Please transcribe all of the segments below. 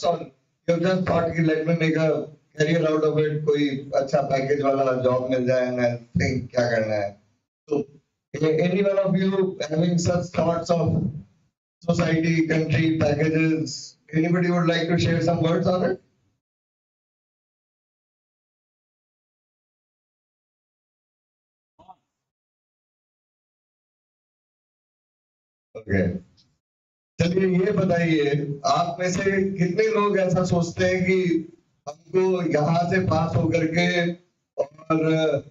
thoughts, or you just thought कि let me make a career out of it, कोई अच्छा package वाला job मिल जाए and I think क्या करना है. So any one of you having such thoughts of society, country, packages, anybody would like to share some words on it? Okay. चलिए ये बताइए, आप में से कितने लोग ऐसा सोचते हैं कि हमको यहाँ से पास होकर के और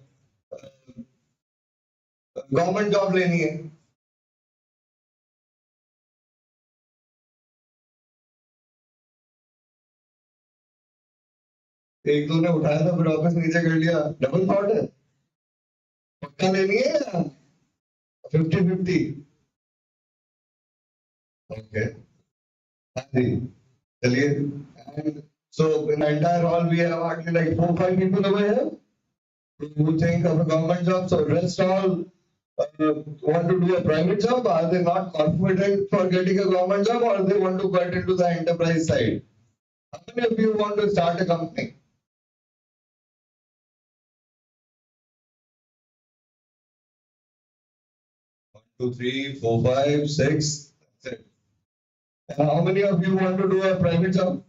गवर्नमेंट जॉब लेनी है? एक दो ने उठाया था, फिर वापस नीचे कर लिया. डबल थॉट है, पक्का लेनी है या 50-50? ओके, हाँ जी, चलिए. And so in the entire hall we have hardly like 4-5 people over here who think of a government job. So rest all want to do a private job. Are they not confident for getting a government job, or they want to get into the enterprise side? How many of you want to start a company? 1, 2, 3, 4, 5, 6. That's it. And how many of you want to do a private job?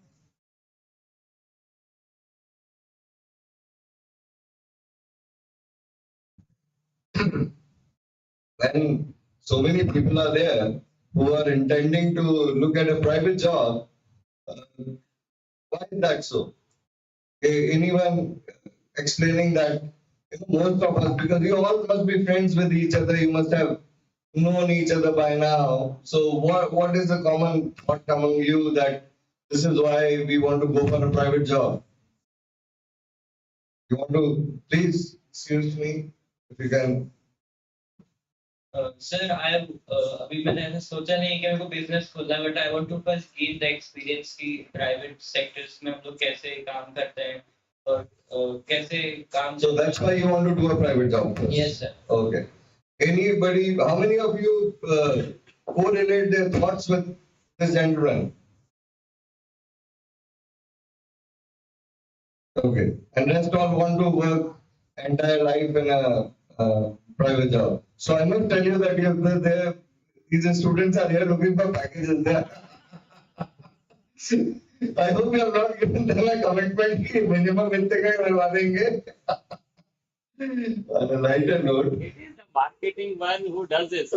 When so many people are there who are intending to look at a private job, why is that so? Anyone explaining that? Most of us, because you all must be friends with each other, you must have known each other by now. So what is the common thought among you that this is why we want to go for a private job? You want to please excuse me if you can. Sir अभी मैंने ऐसा सोचा नहीं कि मेरे को business खोलना है, but I want to first gain the experience की प्राइवेट सेक्टर्स में हम लोग कैसे काम करते हैं और कैसे काम. So that's why you want to do a private job first? Yes, sir. Okay. Anybody, how many of you correlate their thoughts with this gentleman? Okay. And rest all want to work entire life in a private job. So I must tell you that these students are here looking for packages there. I hope you have not given them a commitment कि minimum इतने का करवा देंगे. On a lighter note, it is the marketing one who does this.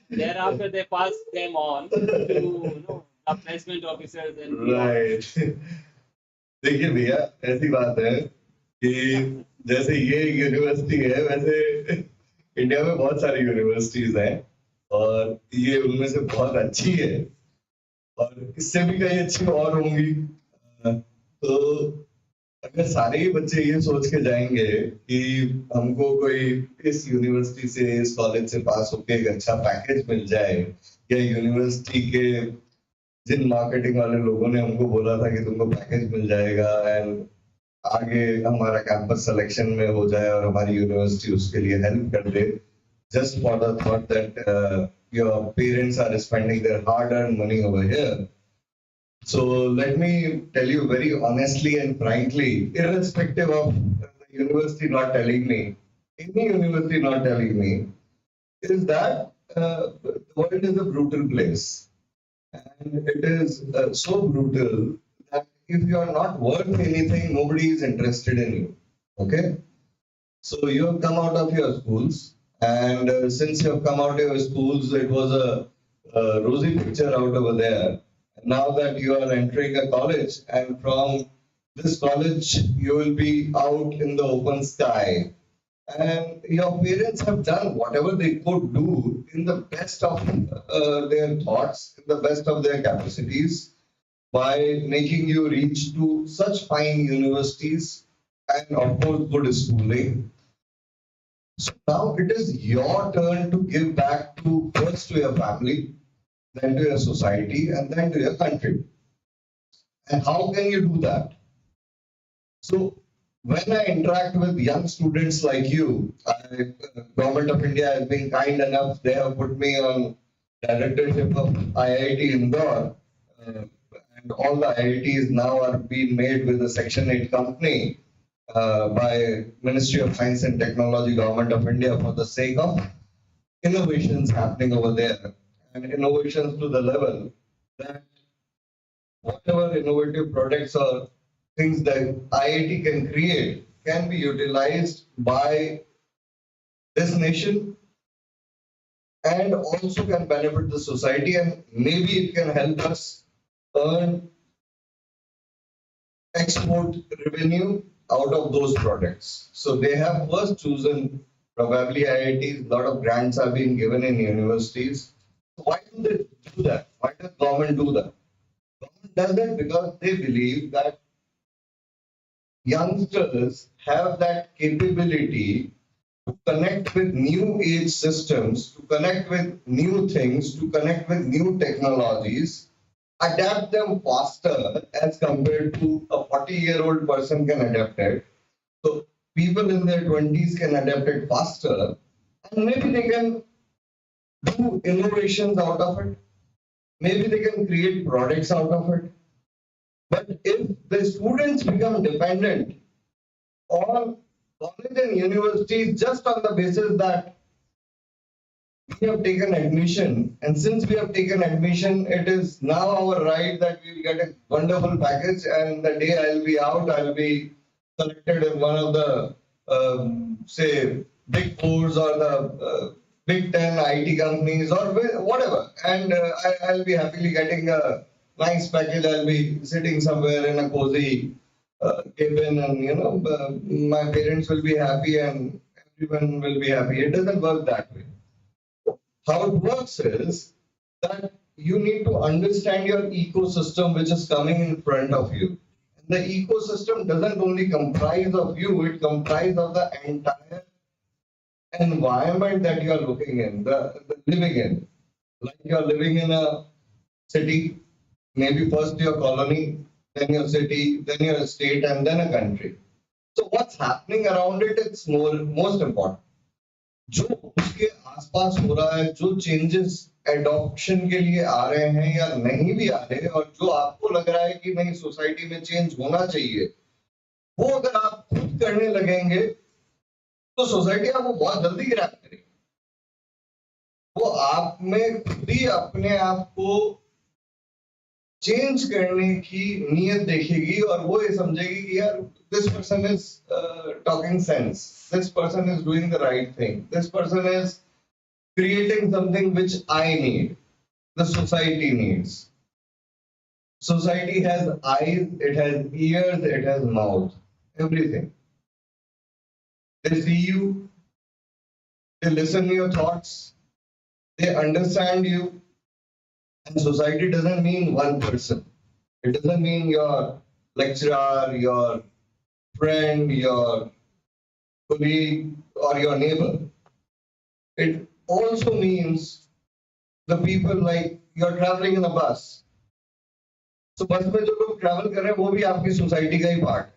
Thereafter, they pass them on to the placement officers and right. देखिए भैया, ऐसी बात है कि जैसे ये यूनिवर्सिटी है, वैसे इंडिया में बहुत सारी यूनिवर्सिटीज हैं और ये उनमें से बहुत अच्छी है और इससे भी कई अच्छी और होंगी. तो अगर सारे ही बच्चे ये सोच के जाएंगे कि हमको कोई इस यूनिवर्सिटी से, इस कॉलेज से पास होके एक अच्छा पैकेज मिल जाए, या यूनिवर्सिटी के जिन मार्केटिंग वाले लोगों ने हमको बोला था कि तुमको पैकेज मिल जाएगा एंड आगे हमारा कैंपस सिलेक्शन में हो जाए और हमारी यूनिवर्सिटी उसके लिए हेल्प कर दे, just for the thought that your parents are spending their hard-earned money over here. So let me tell you very honestly and frankly, irrespective of the university not telling me, any university not telling me, is that the world is a brutal place. And it is so brutal that if you are not worth anything, nobody is interested in you. Okay? So you have come out of your schools, and since you have come out of your schools, it was a rosy picture out over there. Now that you are entering a college, and from this college, you will be out in the open sky. And your parents have done whatever they could do in the best of their thoughts, in the best of their capacities, by making you reach to such fine universities and of course good schooling. So now it is your turn to give back to first to your family, then to your society, and then to your country. And how can you do that? So when I interact with young students like you, Government of India has been kind enough. They have put me on directorship of IIT Indore, and all the IITs now are being made with a Section 8 company by Ministry of Science and Technology, Government of India, for the sake of innovations happening over there, and innovations to the level that whatever innovative products or things that IIT can create can be utilized by this nation and also can benefit the society, and maybe it can help us earn export revenue out of those products. So they have first chosen probably IITs. A lot of grants are being given in universities. So why do they do that? Why does government do that? Government does that because they believe that youngsters have that capability to connect with new age systems, to connect with new things, to connect with new technologies, adapt them faster as compared to a 40-year-old person can adapt it. So people in their 20s can adapt it faster, and maybe they can do innovations out of it. Maybe they can create products out of it. But if the students become dependent on college and universities just on the basis that we have taken admission, and since we have taken admission, it is now our right that we will get a wonderful package, and the day I'll be out, I'll be selected in one of the, say, big fours or the big 10 IT companies or whatever, and I'll be happily getting a nice package. I'll be sitting somewhere in a cozy cabin, and my parents will be happy and everyone will be happy. It doesn't work that way. How it works is that you need to understand your ecosystem which is coming in front of you. And the ecosystem doesn't only comprise of you, it comprises of the entire environment that you are looking in, the living in. Like you are living in a city, maybe first your colony, then your city, then your state, and then a country. So what's happening around it, it's most important. जो उसके आसपास हो रहा है, जो changes adoption के लिए आ रहे हैं या नहीं भी आ रहे हैं, और जो आपको लग रहा है कि नहीं सोसाइटी में चेंज होना चाहिए, वो अगर आप खुद करने लगेंगे तो सोसाइटी आपको बहुत जल्दी ग्रैब करेगी. वो आप में खुद ही अपने आप को चेंज करने की नीयत देखेगी और वो ये समझेगी कि यार this person is talking sense, this person is doing the right thing, this person is creating something which I need, the society needs. Society has eyes, it has ears, it has mouth, everything. They see you, they listen to your thoughts, they understand you. And society doesn't mean one person. It doesn't mean your lecturer, your friend, your colleague, or your neighbor. It also means the people, like you're traveling in a bus. So बस में जो लोग travel कर रहे हैं वो भी आपकी सोसाइटी का ही पार्ट है.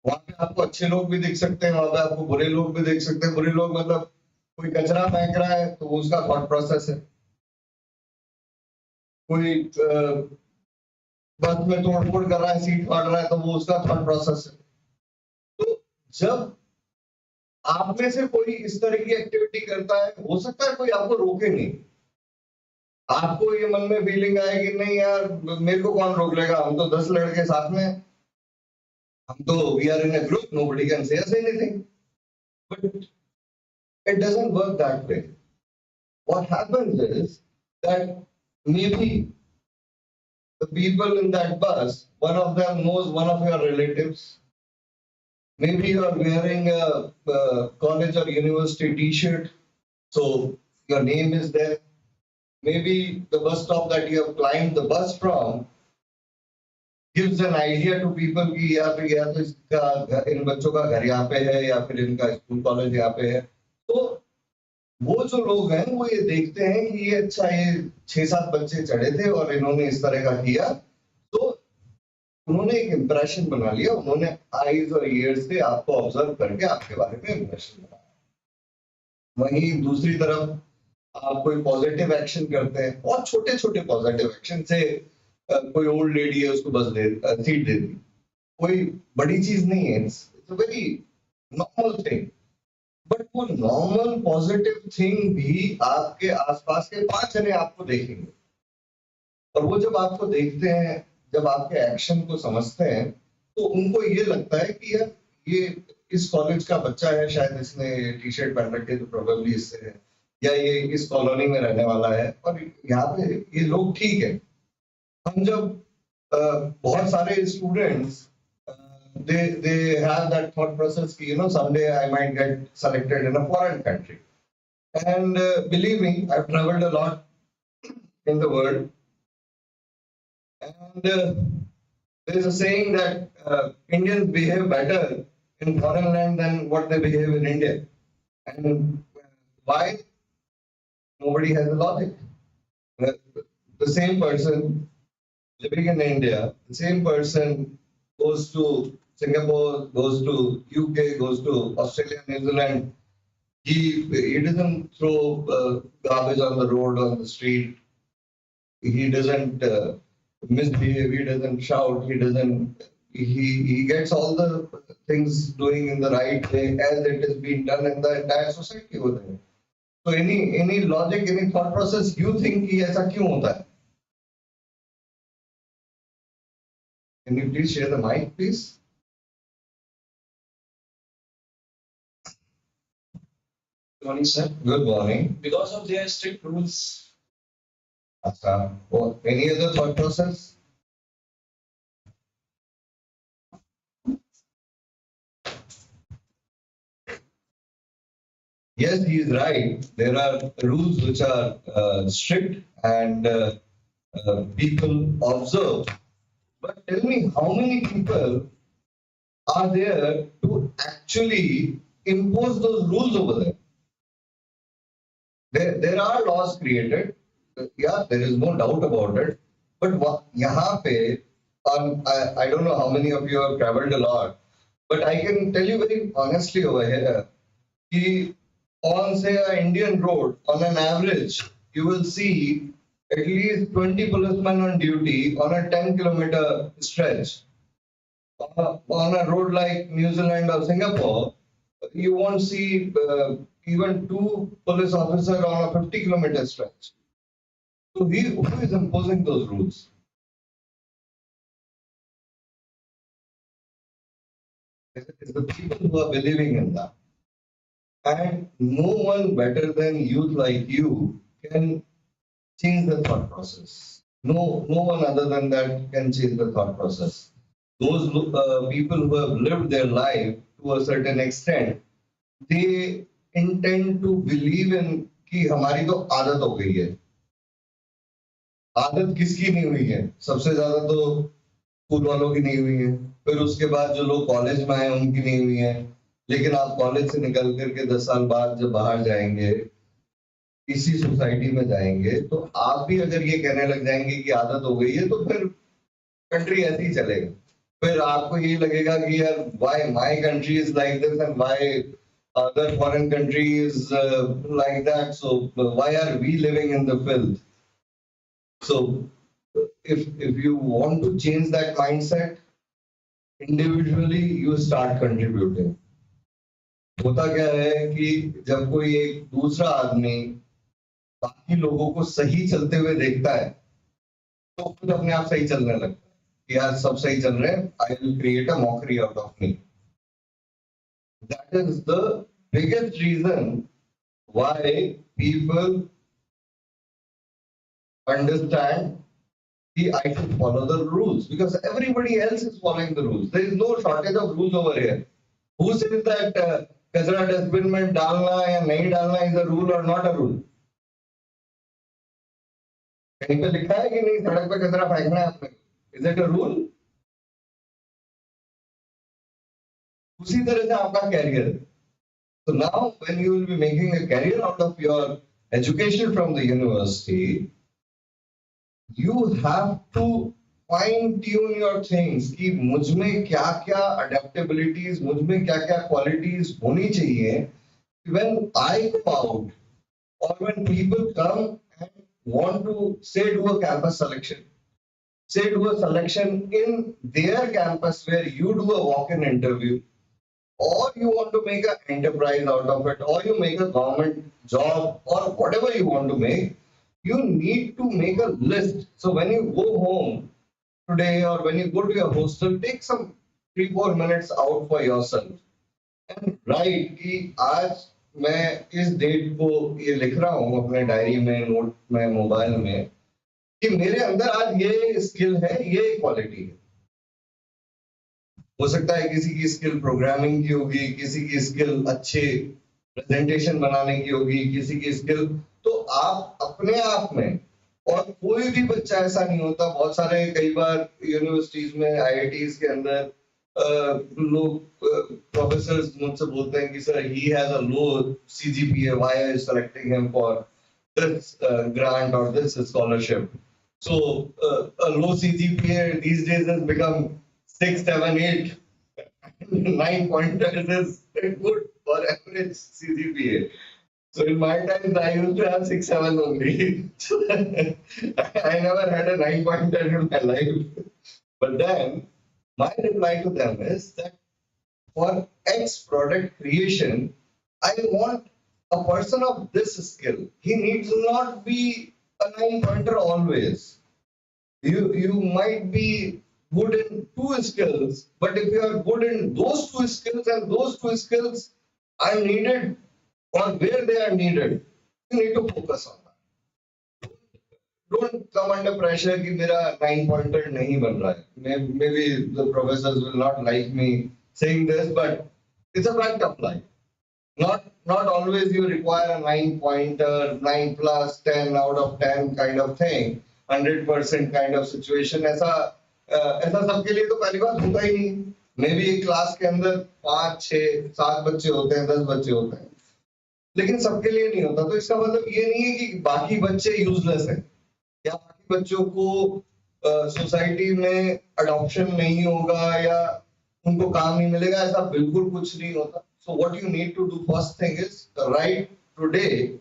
वहाँ पे आपको अच्छे लोग भी दिख सकते हैं, वहाँ पे आपको बुरे लोग भी दिख सकते हैं. बुरे लोग मतलब कोई कचरा फेंक रहा है तो वो उसका थॉट प्रोसेस है. कोई बस में तोड़फोड़ कर रहा है, सीट फाड़ रहा है, तो वो उसका थॉट प्रोसेस है. तो जब आप में से कोई इस तरह की एक्टिविटी करता है, हो सकता है कोई आपको रोके नहीं. आपको ये मन में फीलिंग आए कि नहीं यार मेरे को कौन रोक लेगा, हम तो 10 लड़के साथ में, हम तो we are in a group, nobody can say us anything. But it doesn't work that way. What happens is that maybe the people in that bus, one of them knows one of your relatives. Maybe you are wearing a college or university t-shirt, so your name is there. Maybe the bus stop that you have climbed the bus from gives an idea to people कि यहाँ पे या तो इसका इन बच्चों का घर यहाँ पे है या फिर इनका स्कूल कॉलेज यहाँ पे है. तो वो जो लोग हैं वो ये देखते हैं कि ये अच्छा ये 6-7 बच्चे चढ़े थे और इन्होंने इस तरह का किया, तो उन्होंने एक इम्प्रेशन बना लिया. उन्होंने आईज और ईयर्स से आपको ऑब्जर्व करके आपके बारे में इम्प्रेशन बनाया. वहीं दूसरी तरफ आप कोई पॉजिटिव एक्शन करते हैं, बहुत छोटे छोटे पॉजिटिव एक्शन से कोई ओल्ड लेडी है उसको बस सीट दे दी, कोई बड़ी चीज नहीं है, it's a very normal thing. But वो नॉर्मल पॉजिटिव थिंग भी आपके आसपास के 5 जने आपको देखेंगे, और वो जब आपको देखते हैं, जब आपके एक्शन को समझते हैं, तो उनको ये लगता है कि यार ये इस कॉलेज का बच्चा है, शायद इसने टी शर्ट पहन रखी है तो प्रोबेबली इससे है, या ये इस कॉलोनी में रहने वाला है, और यहाँ पे ये लोग ठीक है। हम जब बहुत सारे students they have that thought process कि someday I might get selected in a foreign country, and believe me, I've traveled a lot in the world, and there is a saying that Indians behave better in foreign land than what they behave in India. And why? Nobody has a logic. The same person living in India, the same person goes to Singapore, goes to UK, goes to Australia, New Zealand. He doesn't throw garbage on the road, on the street. He doesn't misbehave. He doesn't shout. He doesn't. He gets all the things doing in the right way as it is being done in the entire society over there. So any logic, any thought process, you think कि ऐसा क्यों होता है? Can you please share the mic, please? Good morning, sir. Good morning. Because of their strict rules. अच्छा, any other thought process? Yes, he is right. There are rules which are strict, and people observe. But tell me, how many people are there to actually impose those rules over there? There are laws created. Yeah, there is no doubt about it. But यहाँ पे, I don't know how many of you have traveled a lot, but I can tell you very honestly over here, कि on say an Indian road, on an average, you will see at least 20 policemen on duty on a 10-kilometer stretch. On a road like New Zealand or Singapore, you won't see even 2 police officers on a 50-kilometer stretch. So who is imposing those rules? It's the people who are believing in that. And no one better than youth like you can change the thought process. No one other than that can change the thought process. Those people who have lived their life to a certain extent, they intend to believe in कि हमारी तो आदत हो गई है। आदत किसकी नहीं हुई है? सबसे ज्यादा तो स्कूल वालों की नहीं हुई है, फिर उसके बाद जो लोग कॉलेज में आए उनकी नहीं हुई है। लेकिन आप कॉलेज से निकल करके 10 साल बाद जब बाहर जाएंगे, इसी सोसाइटी में जाएंगे, तो आप भी अगर ये कहने लग जाएंगे कि आदत हो गई है, तो फिर कंट्री ऐसे ही चलेगा। फिर आपको ये लगेगा कि यार why my country is like this and why other foreign country is like that, so why are we living in the filth? So if you want to change that mindset, individually you start contributing. होता क्या है कि जब कोई एक दूसरा आदमी बाकी लोगों को सही चलते हुए देखता है, तो खुद अपने आप सही चलने लगता है कि यार सब सही चल रहे हैं, I will create a mockery out of me. That is the biggest reason why people understand I should follow the rules, because everybody else is following the rules. There is no shortage of rules over here. Who says that कचरा dustbin में डालना या नहीं डालना is a rule or not a rule? कहीं पे लिखा है कि नहीं सड़क पे कचरा फेंकना है आपने? Is it a rule? उसी तरह से आपका कैरियर है. So now when you will be making a career out of your education from the university, you have to fine tune your things कि मुझ में क्या क्या adaptabilities, मुझ में क्या क्या qualities होनी चाहिए when I go out or when people come and want to say do a campus selection. say do a selection in their campus where you do a walk-in interview, or you want to make an enterprise out of it, or you make a government job, or whatever you want to make, you need to make a list. So when you go home today or when you go to your hostel, take some 3-4 minutes out for yourself and write कि आज मैं इस date को ये लिख रहा हूँ अपने डायरी में, नोट में, मोबाइल में, कि मेरे अंदर आज ये स्किल है, ये क्वालिटी है. हो सकता है किसी की स्किल प्रोग्रामिंग की होगी, किसी की स्किल अच्छे प्रेजेंटेशन बनाने की होगी, किसी की स्किल, तो आप अपने आप में, और कोई भी बच्चा ऐसा नहीं होता. बहुत सारे कई बार यूनिवर्सिटीज में, आईआईटीज के अंदर लोग प्रोफेसर मुझसे बोलते हैं कि sir he has a low CGPA, why are you selecting him for this grant or this scholarship. So a low CGPA these days has become 6, 7, 8. 9 pointers is good for average CGPA. So in my times I used to have 6, 7 only. I never had a 9 pointer in my life. But then my reply to them is that for X product creation, I want a person of this skill. He needs not be a 9 pointer always. You might be good in 2 skills, but if you are good in those 2 skills and those 2 skills are needed or where they are needed, you need to focus on that. Don't come under pressure कि मेरा 9 pointer नहीं बन रहा है. Maybe the professors will not like me saying this, but it's a fact of life. Not always you require a 9 pointer, 9 plus 10 out of 10 kind of thing, 100% kind of situation. ऐसा सबके लिए तो पहली बात होता ही नहीं. मे बी एक class के अंदर 5, 6, 7 बच्चे होते हैं, 10 बच्चे होते हैं, लेकिन सबके लिए नहीं होता. तो इसका मतलब ये नहीं है कि बाकी बच्चे यूजलेस हैं या बाकी बच्चों को सोसाइटी में अडॉप्शन नहीं होगा या उनको काम नहीं मिलेगा. ऐसा बिल्कुल कुछ नहीं होता. So what you need to do first thing is write today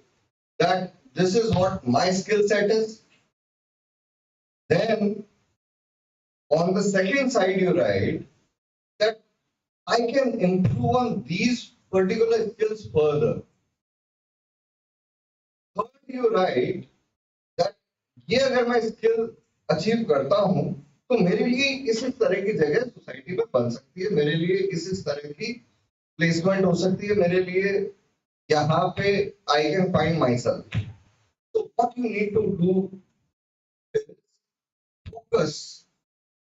that this is what my skill set is. Then on the second side you write that I can improve on these particular skills further. Third you write that ये अगर मैं skill achieve करता हूँ तो मेरे लिए इस तरह की जगह सोसाइटी में बन सकती है, मेरे लिए इस तरह की प्लेसमेंट हो सकती है, मेरे लिए यहाँ पे I can find myself. So what you need to do is focus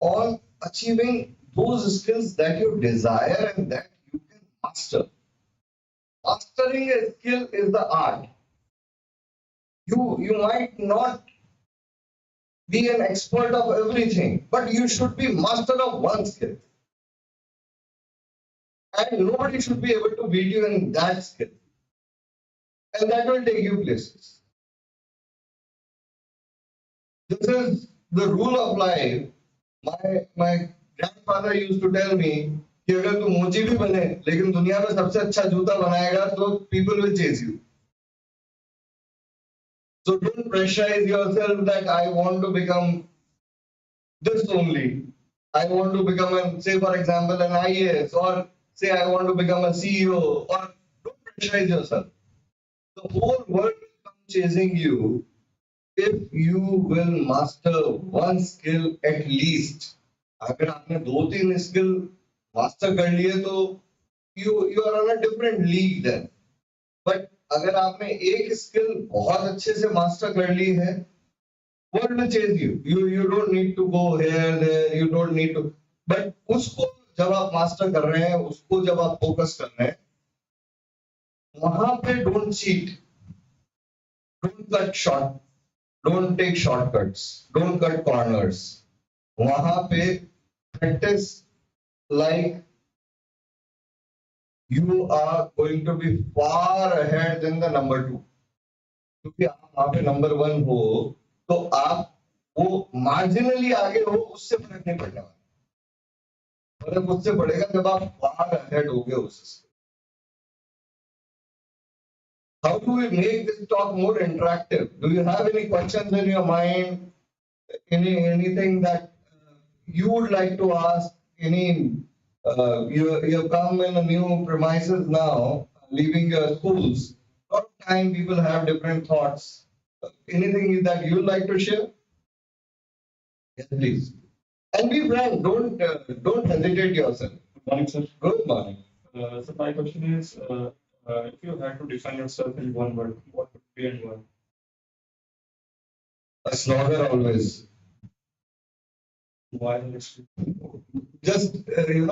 on achieving those skills that you desire and that you can master. Mastering a skill is the art. You might not be an expert of everything, but you should be master of one skill. And nobody should be able to beat you in that skill. And that will take you places. This is the rule of life. My grandfather used to tell me कि अगर तू मोची भी बने लेकिन दुनिया में सबसे अच्छा जूता बनाएगा तो people will chase you. So don't pressurize yourself that I want to become this only. I want to become say for example an IAS, or say I want to become a CEO, or don't pressurize yourself. The whole world will come chasing you if you will master one skill at least. अगर आपने 2-3 skill master कर लिए तो you are on a different league then. But अगर आपने एक skill बहुत अच्छे से master कर ली है, world will chase you. You don't need to go here there. You don't need to. But उसको जब आप master कर रहे हैं, उसको जब आप focus कर रहे हैं, वहाँ पे don't cheat, don't cut short, don't take shortcuts, don't cut corners. वहाँ पे practice like you are going to be far ahead than the number 2. क्योंकि आप वहाँ पे number 1 हो तो आप वो marginally आगे हो, उससे फर्क नहीं पड़ने वाला. फर्क उससे पड़ेगा जब आप far ahead हो गए उससे. How do we make this talk more interactive? Do you have any questions in your mind? Anything that you would like to ask any, you come in a new premises now, leaving your schools. A lot of time people have different thoughts. Anything that you like to share? Yes, please. And be frank. Don't hesitate yourself. Good morning, sir. Good morning. So my question is, if you had to define yourself in one word, what would be and why? A slogger always. Why actually? Just every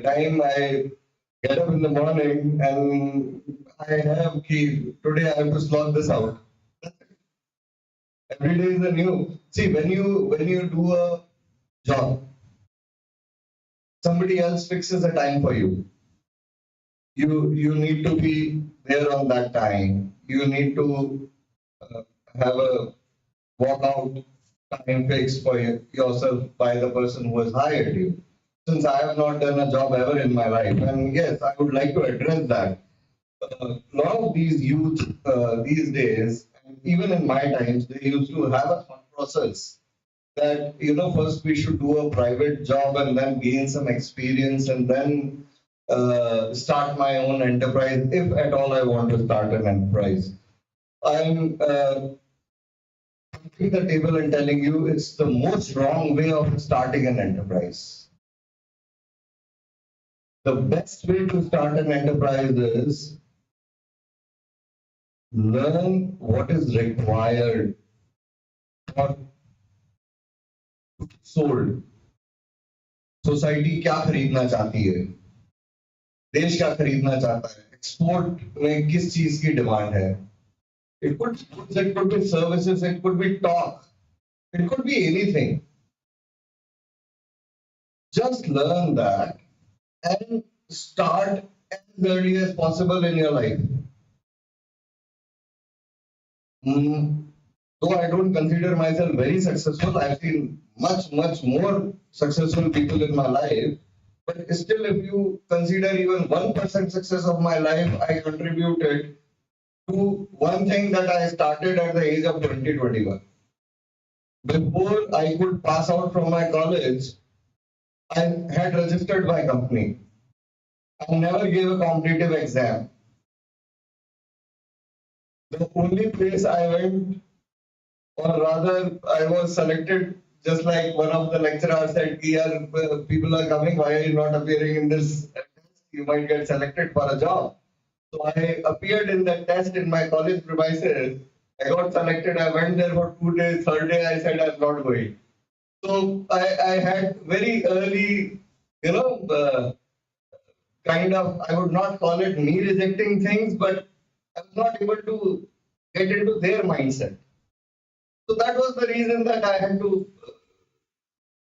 time I get up in the morning and I have key. Today I have to slog this out. Every day is a new. See, when you do a job, somebody else fixes a time for you. You need to be there on that time. You need to have a walkout time fixed for yourself by the person who has hired you. Since I have not done a job ever in my life, and yes, I would like to address that. A lot of these youth these days, and even in my times, they used to have a thought process that first we should do a private job and then gain some experience and then start my own enterprise if at all I want to start an enterprise. I'm taking the table and telling you it's the most wrong way of starting an enterprise. The best way to start an enterprise is learn what is required for sold. Society क्या खरीदना चाहती है, देश क्या खरीदना चाहता है, export में किस चीज की डिमांड है. It could be services, it could be talk, it could be anything. Just learn that and start as early as possible in your life. Though I don't consider myself very successful, I've seen much more successful people in my life. But still, if you consider even 1% success of my life, I contributed to one thing that I started at the age of 20-21. Before I could pass out from my college, I had registered my company. I never gave a competitive exam. The only place I went, or rather, I was selected, just like one of the lecturers said, people are coming, why are you not appearing in this test? You might get selected for a job. So I appeared in that test in my college premises. I got selected. I went there for 2 days. Third day, I said I'm not going. So I had very early, kind of, I would not call it me rejecting things, but I was not able to get into their mindset. So that was the reason that I had to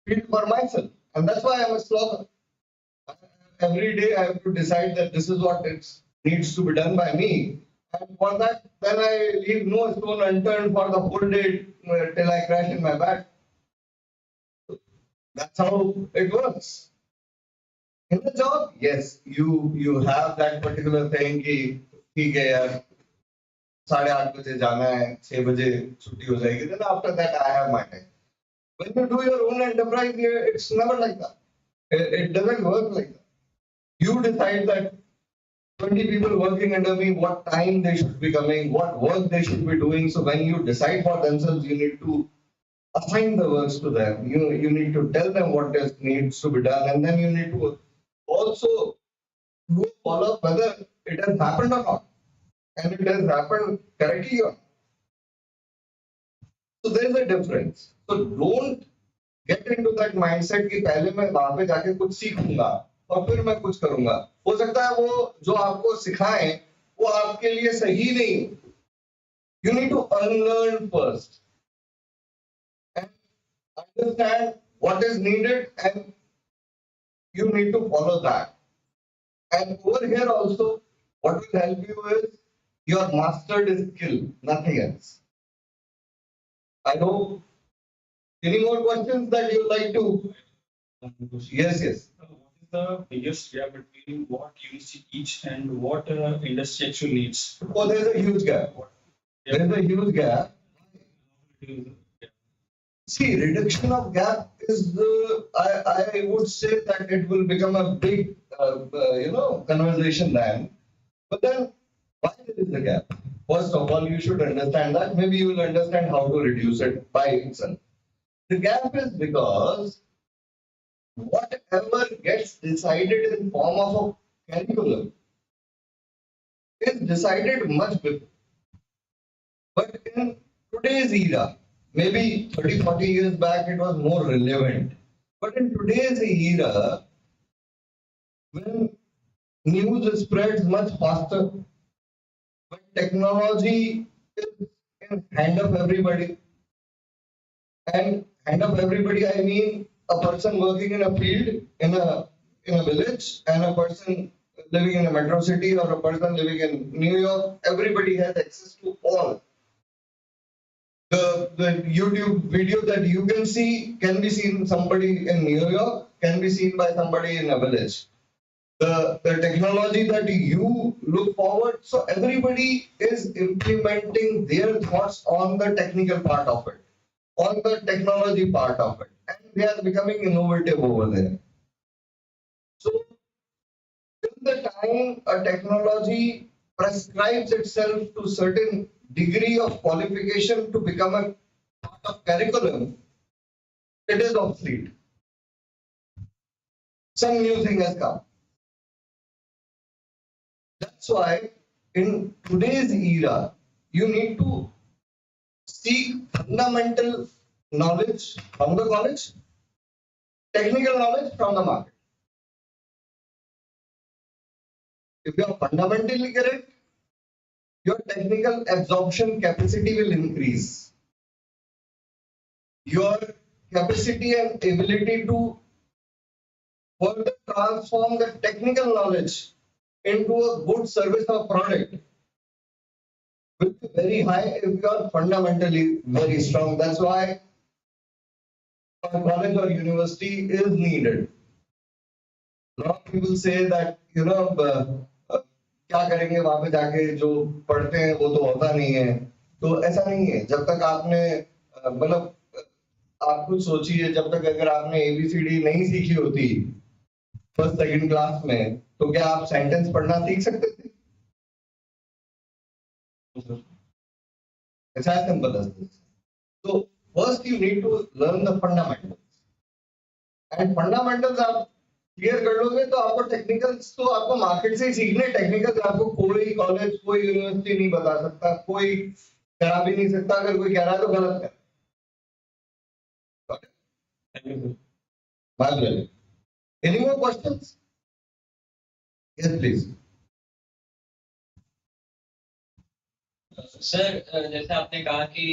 feel for myself. And that's why I'm a slogger. Every day I have to decide that this is what needs to be done by me. And for that, then I leave no stone unturned for the whole day till I crash in my back. That's how it works. In the job, yes, you have that particular thing कि ठीक है यार 8:30 बजे जाना है 6 बजे छुट्टी हो जाएगी. Then after that I have my time. When you do your own enterprise, it's never like that. It doesn't work like that. You decide that 20 people working under me, what time they should be coming, what work they should be doing. So when you decide for themselves, you need to assign the works to them. You need to tell them what needs to be done, and then you need to also do a follow-up whether it has happened or not, and it has happened correctly or not. So there is a difference. So don't get into that mindset कि पहले मैं वहां पे जाके कुछ सीखूंगा और फिर मैं कुछ करूंगा. हो सकता है वो जो आपको सिखाएं वो आपके लिए सही नहीं. You need to unlearn first and understand what is needed, and you need to follow that. And over here also, what will help you is your mastered skill, nothing else. I hope. Any more questions that you like to? Yes. What is the biggest gap between what you each and what industry actually needs? Oh, there's a huge gap. There is a huge gap. See, reduction of gap is I would say that it will become a big, conversation then. But then, why there is a gap? First of all, you should understand that. Maybe you will understand how to reduce it by itself. The gap is because whatever gets decided in form of a curriculum is decided much before. But in today's era, maybe 30, 40 years back, it was more relevant. But in today's era, when news spreads much faster, when technology is in hand of everybody, and hand of everybody, I mean a person working in a field in a village and a person living in a metro city or a person living in New York, everybody has access to all. The YouTube video that you can be seen somebody in New York, can be seen by somebody in a village. The technology that you look forward, so everybody is implementing their thoughts on the technical part of it, on the technology part of it, and they are becoming innovative over there. So, till the time a technology prescribes itself to certain degree of qualification to become a part of curriculum, it is obsolete. Some new thing has come. That's why in today's era, you need to seek fundamental knowledge from the college, technical knowledge from the market. If you are fundamentally correct, your technical absorption capacity will increase. Your capacity and ability to further transform the technical knowledge into a good service or product will be very high if you are fundamentally very strong. That's why a college or university is needed. A lot of people say that, क्या करेंगे वहां पे जाके जो पढ़ते हैं वो तो होता नहीं है, तो ऐसा नहीं है. जब तक आपने मतलब आप खुद सोचिए, जब तक अगर आपने ABCD नहीं सीखी होती फर्स्ट सेकंड क्लास में, तो क्या आप सेंटेंस पढ़ना सीख सकते थे? It's as simple as this. So first you need to learn the fundamentals, and fundamentals आप क्लियर कर लोगे तो आपको टेक्निकल्स तो आपको मार्केट से ही सीखने. टेक्निकल्स आपको कोई कॉलेज कोई यूनिवर्सिटी नहीं बता सकता, कोई करा भी नहीं सकता. अगर कोई कह रहा है तो गलत है. My pleasure. Any more questions? Yes, please. Sir, जैसे आपने कहा कि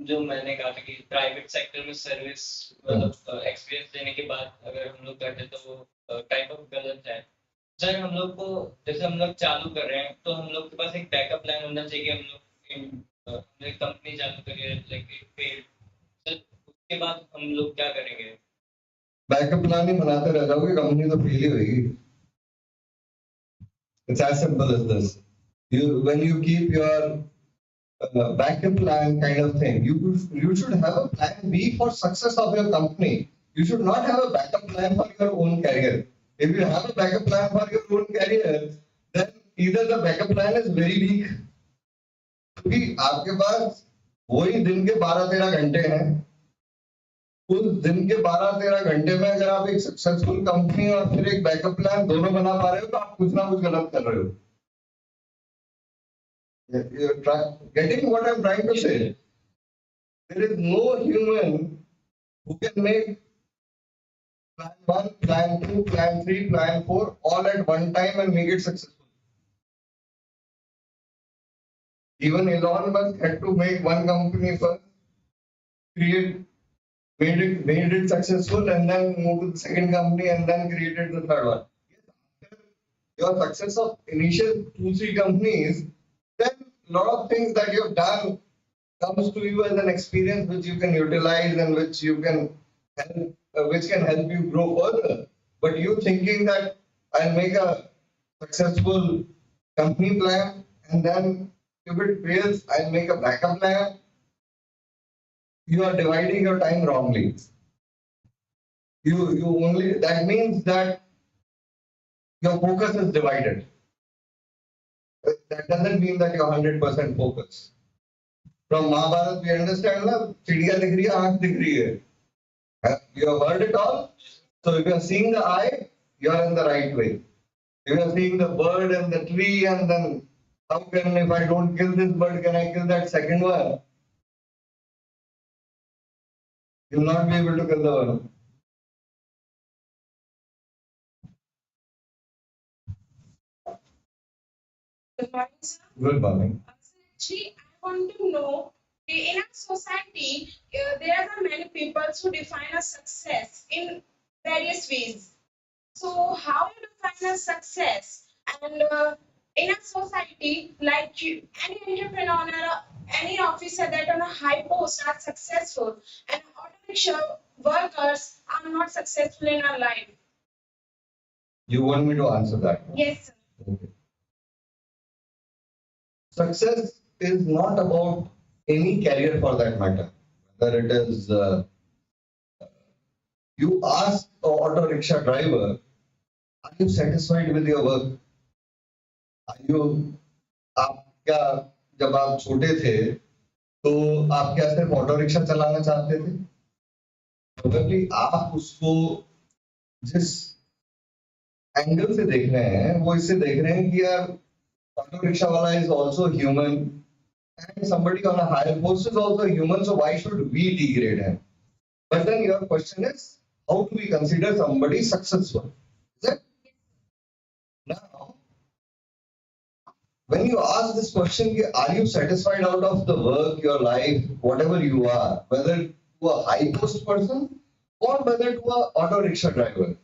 जो मैंने कहा था कि प्राइवेट सेक्टर में सर्विस मतलब एक्सपीरियंस देने के बाद अगर हम लोग करते तो वो टाइप ऑफ गलत है. सर, हम लोग को जैसे हम लोग चालू कर रहे हैं तो हम लोग के पास एक बैकअप प्लान होना चाहिए. हम लोग एक कंपनी चालू करिए लाइक पेड, सर उसके बाद हम लोग क्या करेंगे? बैकअप प्लान ही बनाते रह जाओगे, कंपनी तो फेल ही होगी. It's as simple as this. When you keep your backup plan kind of thing, you should have a plan B for success of your company. You should not have a backup plan for your own career. If you have a backup plan for your own career, then either the backup plan is very weak, क्योंकि आपके पास वही दिन के 12-13 घंटे हैं. उस दिन के 12-13 घंटे में अगर आप एक सक्सेसफुल कंपनी और फिर एक बैकअप प्लान दोनों बना पा रहे हो तो आप कुछ ना कुछ गलत कर रहे हो. You're getting what I'm trying to say? There is no human who can make plan 1, plan 2, plan 3, plan 4 all at one time and make it successful. Even Elon Musk had to make one company first, made it successful, and then move to the second company and then created the third one. After your success of initial 2-3 companies, then a lot of things that you have done comes to you as an experience which you can utilize and which you can help, which can help you grow further. But you thinking that I'll make a successful company plan and then if it fails, I'll make a backup plan. you are dividing your time wrongly. You only, that means that your focus is divided. That doesn't mean that you're 100% focused. From Mahabharata, we understand that चिड़िया दिख रही है, आँख दिख रही है. You have heard it all. So if you are seeing the eye, you are in the right way. If you are seeing the bird and the tree, and then how can, if I don't kill this bird, can I kill that second one? You will not be able to kill the one. Good morning, sir. Good morning. Actually, I want to know, in our society, there are many people who define a success in various ways. So, how you define a success? And in a society, like you, any entrepreneur, any officer that on a high post are successful, and auto rickshaw workers are not successful in our life. You want me to answer that? Yes, sir. Okay. Success is not about any career for that matter. Whether it is, you ask an auto rickshaw driver, are you satisfied with your work? Are you, आप क्या, जब आप छोटे थे तो आप क्या सिर्फ ऑटो रिक्शा चलाना चाहते थे? Probably आप उसको जिस एंगल से देख रहे हैं वो इससे देख रहे हैं कि यार auto rickshaw wala is also human, and somebody on a higher post is also human, so why should we degrade him? But then your question is, how do we consider somebody successful? Is it? Now, when you ask this question, are you satisfied out of the work, your life, whatever you are, whether to a high post person or whether to a auto rickshaw driver?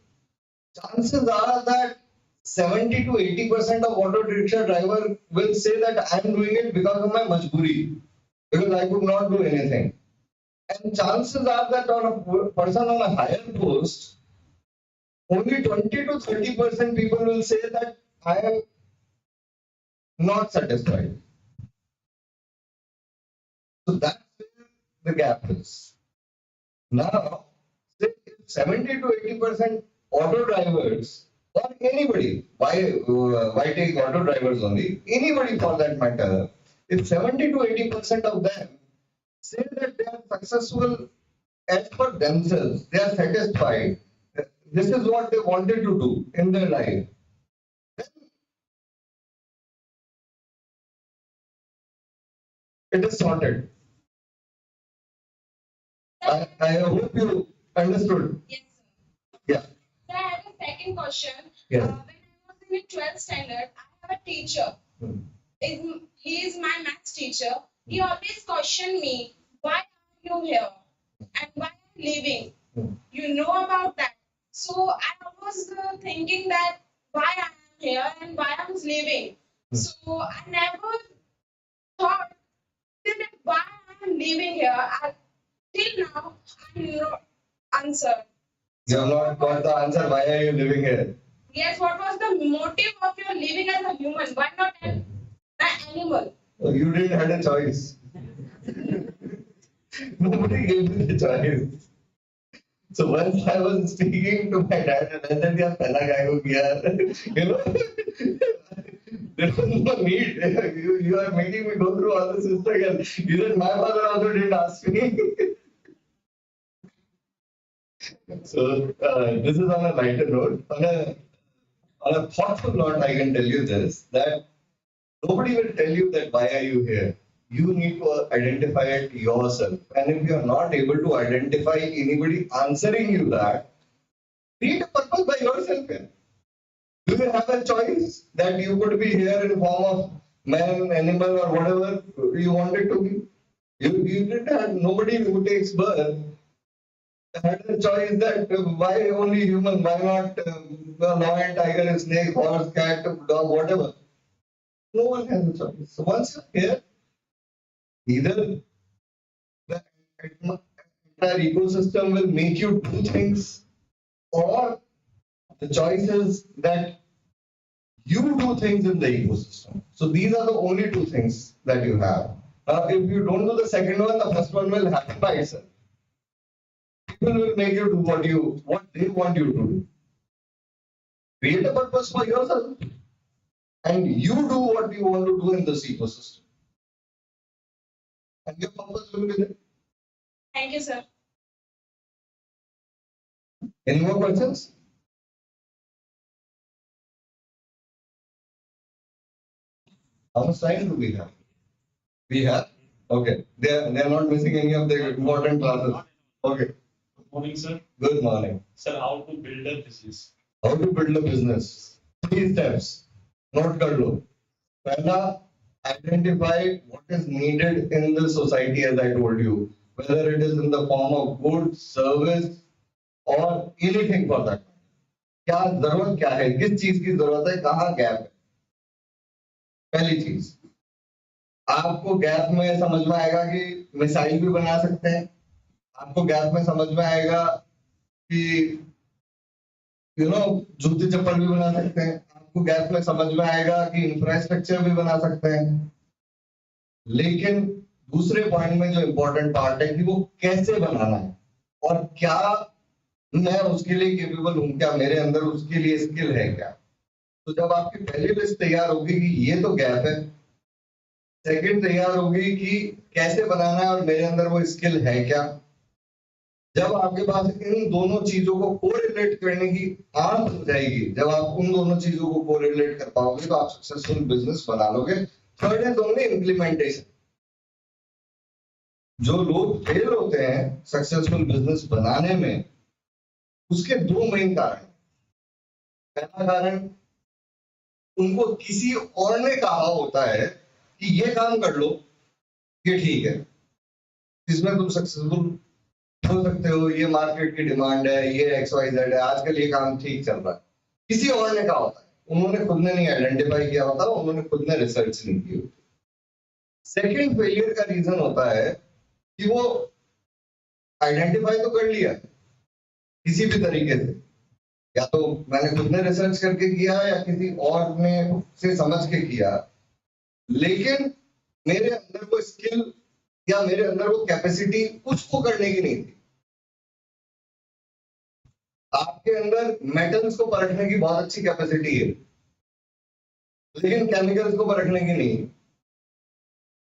Chances are that 70 to 80% of auto rickshaw driver will say that I am doing it because of my majburi, because I could not do anything. And chances are that on a person on a higher post, only 20 to 30% people will say that I am not satisfied. So that's where the gap is. Now, say 70 to 80% auto drivers, or anybody, why take auto drivers only? Anybody for that matter, if 70 to 80% of them say that they are successful as per themselves, they are satisfied, this is what they wanted to do in their life, then it is sorted. I hope you understood. Yes, sir. Yeah. So I have a second question. Yes. When I was in the 12th standard, I have a teacher. He is my maths teacher. He always questioned me, why are you here? And why are you leaving? You know about that. So I was thinking that why I am here and why I was leaving. So I never thought that why I am leaving here. Till now, I have not answered. You have not got the answer, why are you living here? Yes, what was the motive of your living as a human? Why not an animal? You didn't have a choice. Nobody gave me the choice. So once I was speaking to my dad and I said, "Yeah, pehla guy ko kiya," you know, there was no need. You are making me go through all this again. He said, my father also didn't ask me. So this is on a lighter note. On a thoughtful note, I can tell you this, that nobody will tell you that why are you here. You need to identify it yourself. And if you are not able to identify anybody answering you that, create a purpose by yourself here. Do you have a choice that you could be here in form of man, animal, or whatever you wanted to be? You didn't have, nobody who takes birth had a choice that why only human, why not a lion, tiger, snake, horse, cat, dog, whatever. No one has a choice. So once you're here, either the entire ecosystem will make you do things, or the choice is that you do things in the ecosystem. So these are the only two things that you have. if you don't do the second one, the first one will happen by itself. People will make you do what they want you to do. Create a purpose for yourself, and you do what you want to do in this ecosystem, and your purpose will be there. Thank you, sir. Any more questions? How much time do we have? We have? Okay. They are not missing any of the important classes. Okay. Good morning, sir. Good morning. Sir, how to build a business? How to build a business? 3 steps. Note kar lo. Pehla, identify what is needed in the society, as I told you, whether it is in the form of goods, service, or anything for that. क्या जरूरत क्या है, किस चीज की जरूरत है, कहाँ गैप है. पहली चीज, आपको गैप में समझ में आएगा कि मिसाइल भी बना सकते हैं. आपको गैप में समझ में आएगा कि जूते चप्पल भी बना सकते हैं. आपको गैप में समझ में आएगा कि इंफ्रास्ट्रक्चर भी बना सकते हैं. लेकिन दूसरे पॉइंट में जो इम्पोर्टेंट पार्ट है कि वो कैसे बनाना है और क्या मैं उसके लिए केपेबल हूं, क्या मेरे अंदर उसके लिए स्किल है क्या. तो जब आपकी पहली लिस्ट तैयार होगी कि ये तो गैप है, सेकंड तैयार होगी कि कैसे बनाना है और मेरे अंदर वो स्किल है क्या. जब आपके पास इन दोनों चीजों को कोरिलेट करने की आदत हो जाएगी, जब आप उन दोनों चीजों को कोरिलेट कर पाओगे तो आप सक्सेसफुल बिजनेस बना लोगे. Third is only implementation. जो लोग फेल होते हैं सक्सेसफुल बिजनेस बनाने में, उसके 2 मेन कारण. पहला कारण, उनको किसी और ने कहा होता है कि ये काम कर लो, ये ठीक है, इसमें तुम सक्सेसफुल हो सकते हो, ये मार्केट की डिमांड है, ये XYZ है, आजकल ये काम ठीक चल रहा है. किसी और ने कहा होता है, उन्होंने खुद ने नहीं आइडेंटिफाई किया होता, उन्होंने खुद ने रिसर्च नहीं की होती. सेकेंड फेलियर का रीजन होता है कि वो आइडेंटिफाई तो कर लिया किसी भी तरीके से, या तो मैंने खुद ने रिसर्च करके किया या किसी और ने से समझ के किया, लेकिन मेरे अंदर वो स्किल या मेरे अंदर वो कैपेसिटी उसको करने की नहीं थी. आपके अंदर मेटल्स को परखने की बहुत अच्छी कैपेसिटी है, लेकिन केमिकल्स को परखने की नहीं.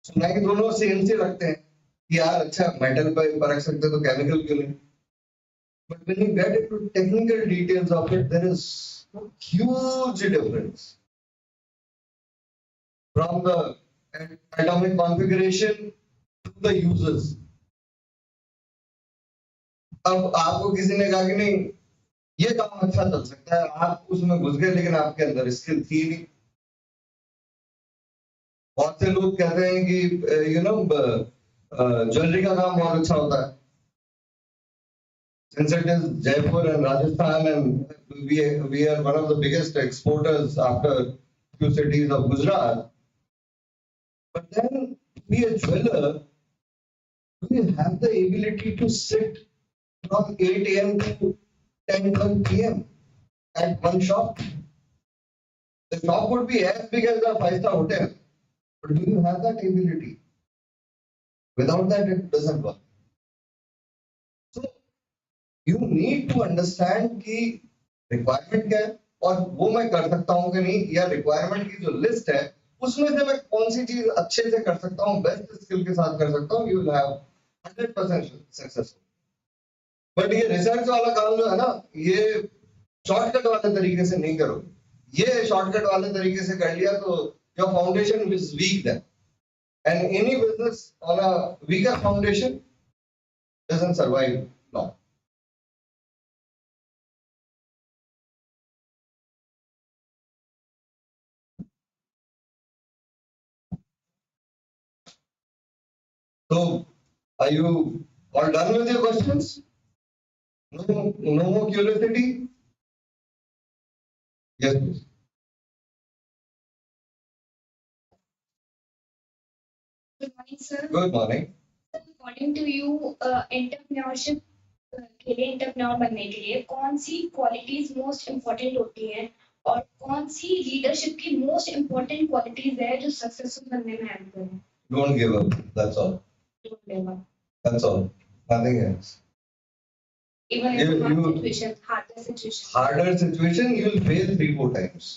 सुना कि दोनों सेम से रखते हैं कि यार अच्छा मेटल पर परख सकते तो केमिकल क्यों नहीं. But when you get into technical details of it, there is a huge difference from the atomic configuration to the users. अब आपको किसी ने कहा कि नहीं ये काम अच्छा चल सकता है, आप उसमें घुस गए, लेकिन आपके अंदर स्किल थी नहीं. बहुत से लोग कहते हैं कि ज्वेलरी का काम बहुत अच्छा होता है. Since it is Jaipur and Rajasthan, and we are one of the biggest exporters after few cities of Gujarat. But then, to be a jeweler, do you have the ability to sit from 8 a.m. to 10 p.m. at one shop? The shop would be as big as a 5-star hotel, but do you have that ability? Without that, it doesn't work. So, you need to understand कि requirement क्या है और वो मैं कर सकता हूँ कि नहीं, या requirement की जो list है उसमें से मैं कौन सी चीज अच्छे से कर सकता हूँ, बेस्ट स्किल के साथ कर सकता हूँ. You will have 100% successful. But ये रिसर्च वाला काम जो है ना, ये शॉर्टकट वाले तरीके से नहीं करो. ये शॉर्टकट वाले तरीके से कर लिया तो your foundation is weak then, and any business on a weaker foundation doesn't survive long. So, are you all done with your questions? No more curiosity? Yes, please. Good morning, sir. Good morning. According to you, entrepreneurship के लिए entrepreneur बनने के लिए कौन सी qualities most important होती हैं और कौन सी leadership की most important qualities है जो successful बनने में help करें? Don't give up. That's all. Don't give up. That's all. Nothing else. Even You- in hard you- situations, harder situations. Harder situation, you'll fail 3-4 times.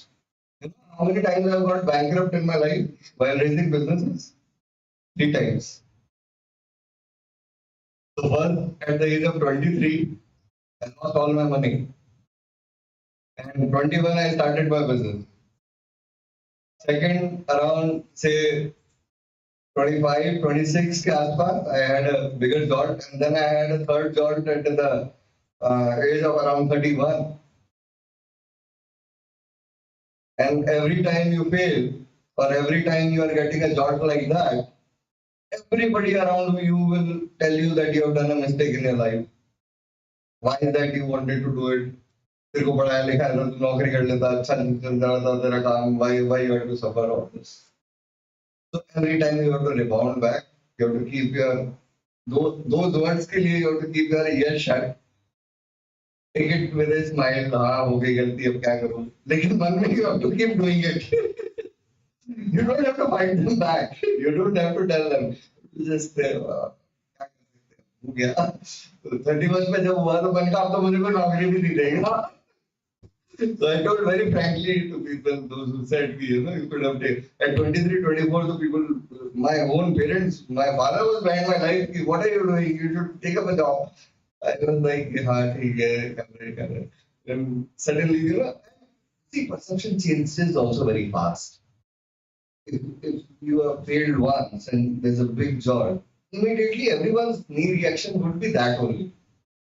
You know how many times I've got bankrupt in my life while raising businesses? 3 times. The first, at the age of 23, I lost all my money. And 21, I started my business. Second, around say 25, 26 के आसपास, I had a bigger jolt, and then I had a third jolt at the age of around 31. And every time you fail, or every time you are getting a jolt like that, everybody around you will tell you that you have done a mistake in your life. Why is that you wanted to do it? तेरे को पढ़ाया लिखा है तो नौकरी कर लेता अच्छा चल रहा था तेरा काम why you have to suffer all this. So every time you have to rebound back, you have to keep your those words के लिए you have to keep your ears shut. Take it with a smile. हाँ हो गई गलती अब क्या करूँ? लेकिन मन में you have to keep doing it. You don't have to fight them back. You don't have to tell them. Just क्या कर सकते हैं? हो गया 31 में जब हुआ तो मैंने कहा अब तो मुझे कोई नौकरी भी नहीं देगा. So I told very frankly to people, those who said, you know, you could have taken at 23, 24, the people, my own parents, my father was behind my life. What are you doing? You should take up a job. I was like, हाँ ठीक है, कर रहे. And suddenly, you know, see, perception changes also very fast. If you have failed once and there's a big joy, immediately everyone's knee reaction would be that only.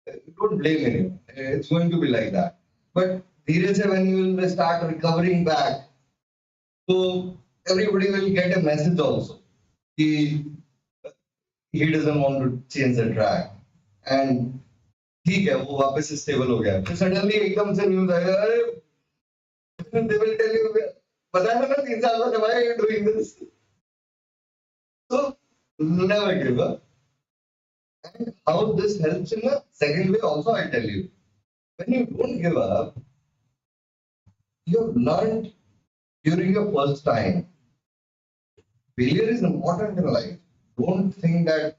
Don't blame anyone. It's going to be like that. But धीरे से when you will start recovering back, so everybody will get a message also. He doesn't want to change the track. And ठीक है वो वापस stable हो गया. फिर suddenly एकदम से न्यूज आया अरे they will tell you पता है ना 3 साल बाद why are you doing this? So never give up. And how this helps in a second way also I tell you. When you don't give up, you have learned during your first time. Failure is important in life. Don't think that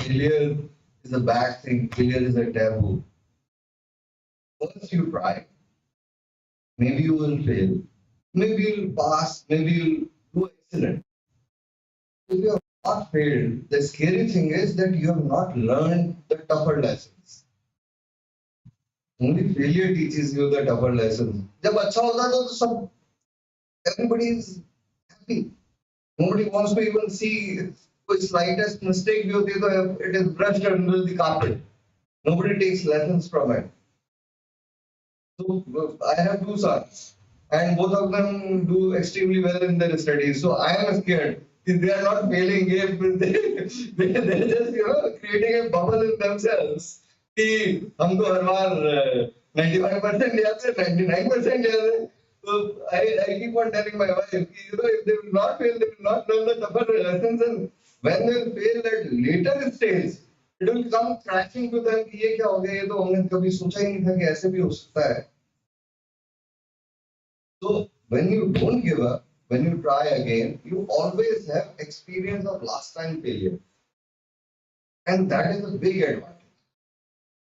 failure is a bad thing, failure is a taboo. First you try. Maybe you will fail. Maybe you'll pass. Maybe you'll do excellent. If you have not failed, the scary thing is that you have not learned the tougher lessons. Only failure teaches you the tougher lessons. जब अच्छा होता है तो सब everybody is happy. Nobody wants to even see कोई slightest mistake भी होती है तो it is brushed under the carpet. Nobody takes lessons from it. So I have 2 sons, and both of them do extremely well in their studies. So I am scared if they are not failing, if they're just creating a bubble in themselves. कि हमको हर बार 95% ले आते 99% ले आते. So I keep on telling my wife, if they will not fail, they will not learn the tougher lessons, and when they will fail at later stage, it will come crashing to them कि ये क्या हो गया, ये तो हमने कभी सोचा ही नहीं था कि ऐसे भी हो सकता है. So when you don't give up, when you try again, you always have experience of last time failure, and that is a big advantage.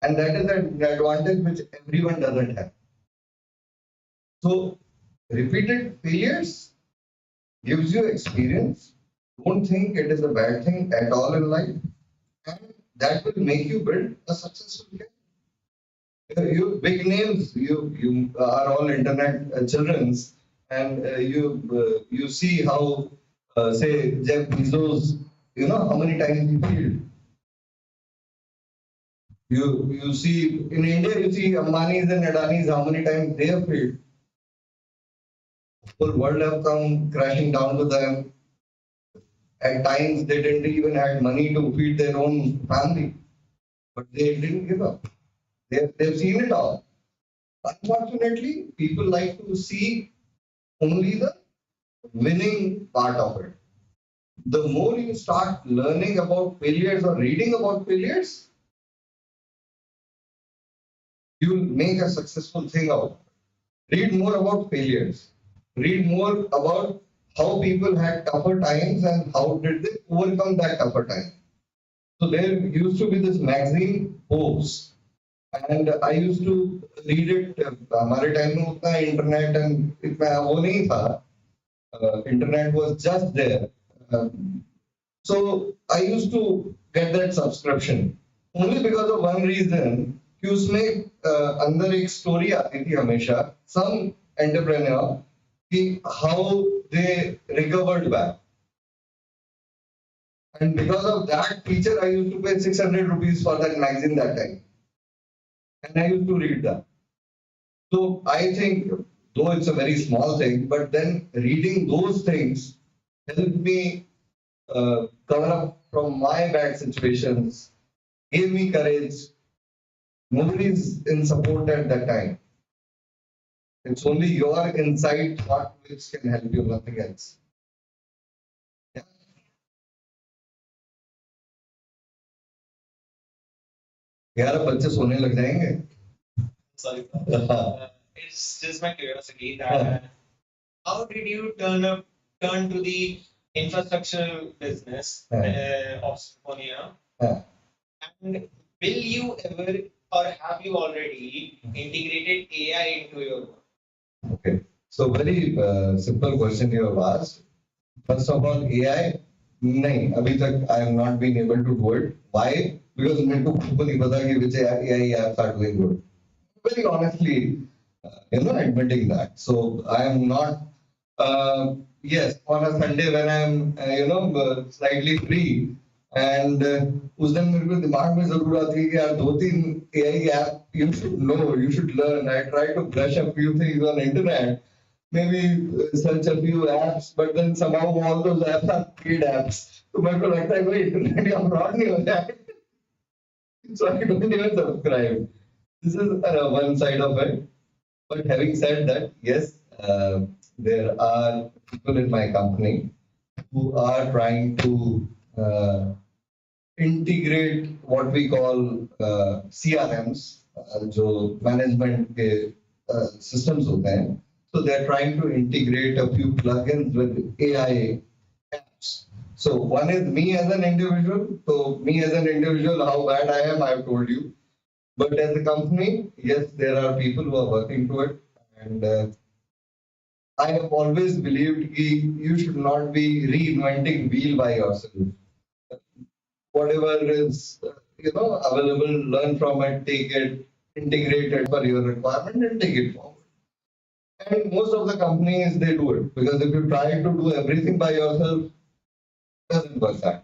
And that is an advantage which everyone doesn't have. So repeated failures gives you experience. Don't think it is a bad thing at all in life, and that will make you build a successful career. You big names, you are all internet childrens, and you see how say Jeff Bezos, how many times he failed. You see in India, you see Ambanis and Adanis, how many times they have failed. The whole world have come crashing down to them. At times they didn't even have money to feed their own family, but they didn't give up. They've seen it all. Unfortunately, people like to see only the winning part of it. The more you start learning about failures or reading about failures, you will make a successful thing out of it. Read more about failures. Read more about how people had tougher times and how did they overcome that tougher time. So there used to be this magazine, Forbes, and I used to read it. हमारे time में उतना internet and इतना वो नहीं था. Internet was just there. So I used to get that subscription only because of one reason कि उसमें अंदर एक story आती थी हमेशा some entrepreneur कि how they recovered back. And because of that feature, I used to pay 600 rupees for that magazine that time. And I used to read that. So I think, though it's a very small thing, but then reading those things helped me cover up from my bad situations, gave me courage. Nobody's in support at that time. It's only your inside thought which can help you, nothing else. Yeah. यार बच्चे सोने लग जाएंगे. Sorry. It's just my curiosity that how did you turn to the infrastructure business of Symphonia? And will you ever or have you already integrated AI into your work? Okay. So very simple question you have asked. First of all, AI, नहीं अभी तक I have not been able to do it. Why? Because मेरे को खुद को नहीं पता कि which AI apps are doing good. Very honestly, admitting that. So I am not. Yes, on a Sunday when I am, slightly free, and उस दिन मेरे को दिमाग में जरूर आती है कि यार 2-3 AI app you should know, you should learn. I try to brush a few things on internet, maybe search a few apps, but then somehow all those apps are paid apps. तो मेरे को लगता है कोई internet या fraud नहीं हो जाए. So I don't even subscribe. This is one side of it. But having said that, yes, there are people in my company who are trying to integrate what we call CRMs, जो management के systems होते हैं. So they're trying to integrate a few plugins with AI apps. So one is me as an individual. So me as an individual, how bad I am, I've told you. But as a company, yes, there are people who are working to it. And I have always believed that you should not be reinventing wheel by yourself. Whatever is available, learn from it, take it, integrate it for your requirement and take it forward. And most of the companies, they do it. Because if you try to do everything by yourself, it doesn't work that way.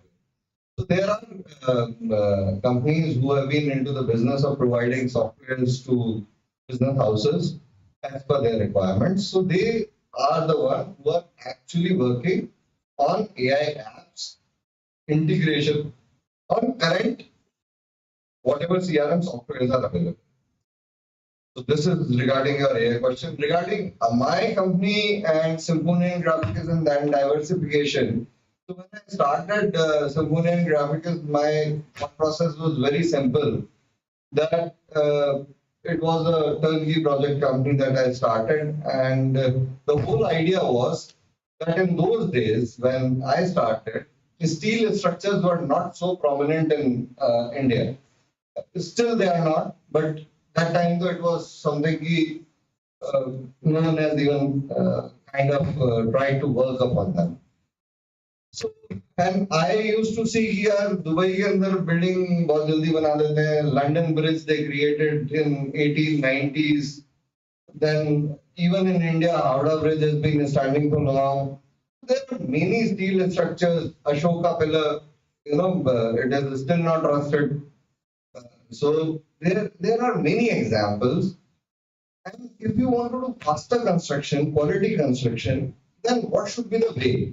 So there are companies who have been into the business of providing softwares to business houses as per their requirements. So they are the ones who are actually working on AI apps integration on current whatever CRM softwares are available. So this is regarding your AI question. Regarding my company and Symphonian Graphics and then diversification. So when I started Symphonian Graphics, my thought process was very simple. That it was a turnkey project company that I started, and the whole idea was that in those days when I started, steel structures were not so prominent in India. Still they are not, but that time though it was something no one has even kind of tried to work upon them. So, and I used to see here Dubai के अंदर building बहुत जल्दी बना देते हैं. London Bridge they created in 1890s. Then even in India, Howrah Bridge has been standing for long. There are many steel structures. Ashoka pillar, it is still not rusted. So there are many examples. And if you want to do faster construction, quality construction, then what should be the way?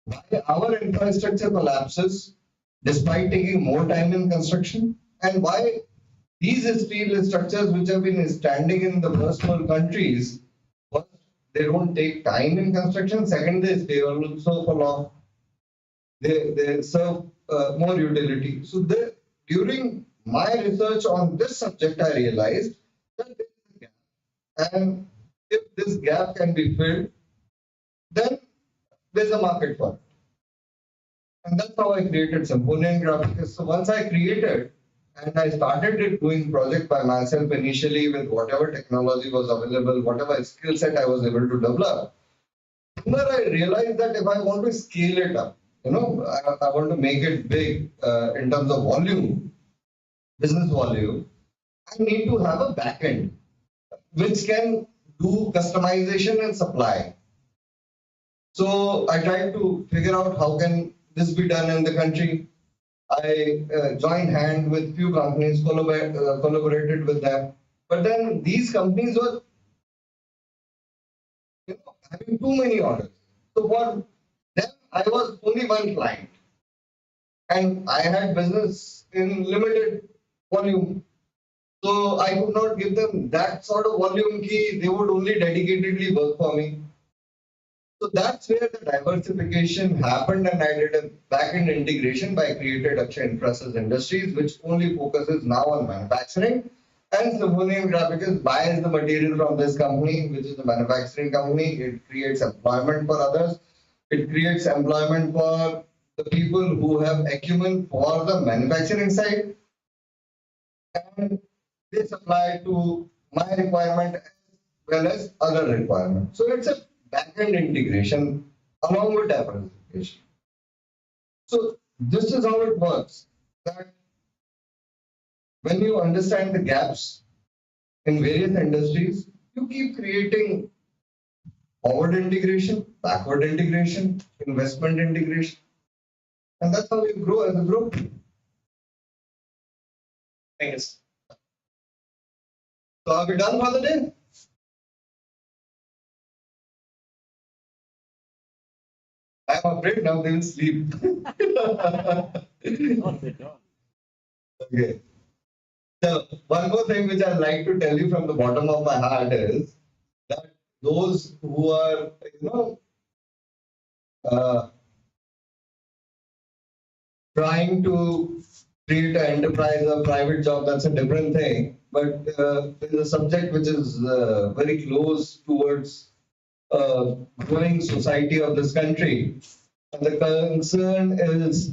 Why our infrastructure collapses despite taking more time in construction, and why these steel structures which have been standing in the first world countries, first, they don't take time in construction, second, they stay also for long. They serve more utility. So during my research on this subject, I realized that there is a gap. And if this gap can be filled, then there's a market for it. And that's how I created Symphonian Graphics. So once I created, and I started it doing project by myself initially with whatever technology was available, whatever skill set I was able to develop. Sooner I realized that if I want to scale it up, I want to make it big in terms of volume, business volume, I need to have a backend which can do customization and supply. So I tried to figure out how can this be done in the country. I joined hand with few companies, collaborated with them. But then these companies were having too many orders. So for them, I was only one client. And I had business in limited volume. So I could not give them that sort of volume key. They would only dedicatedly work for me. So that's where the diversification happened, and I did a back-end integration by created Akshay Industries, which only focuses now on manufacturing. And Symphonian Graphics buys the material from this company, which is the manufacturing company. It creates employment for others. It creates employment for the people who have acumen for the manufacturing side. And they supply to my requirement as well as other requirements. So it's a back-end integration along with diversification. So this is how it works. That when you understand the gaps in various industries, you keep creating forward integration, backward integration, investment integration, and that's how you grow as a group. Thank you, sir. So are we done for the day? I'm afraid now they will sleep. Okay. So one more thing which I'd like to tell you from the bottom of my heart is that those who are, trying to create an enterprise or private job, that's a different thing. But there's a subject which is very close towards growing society of this country. And the concern is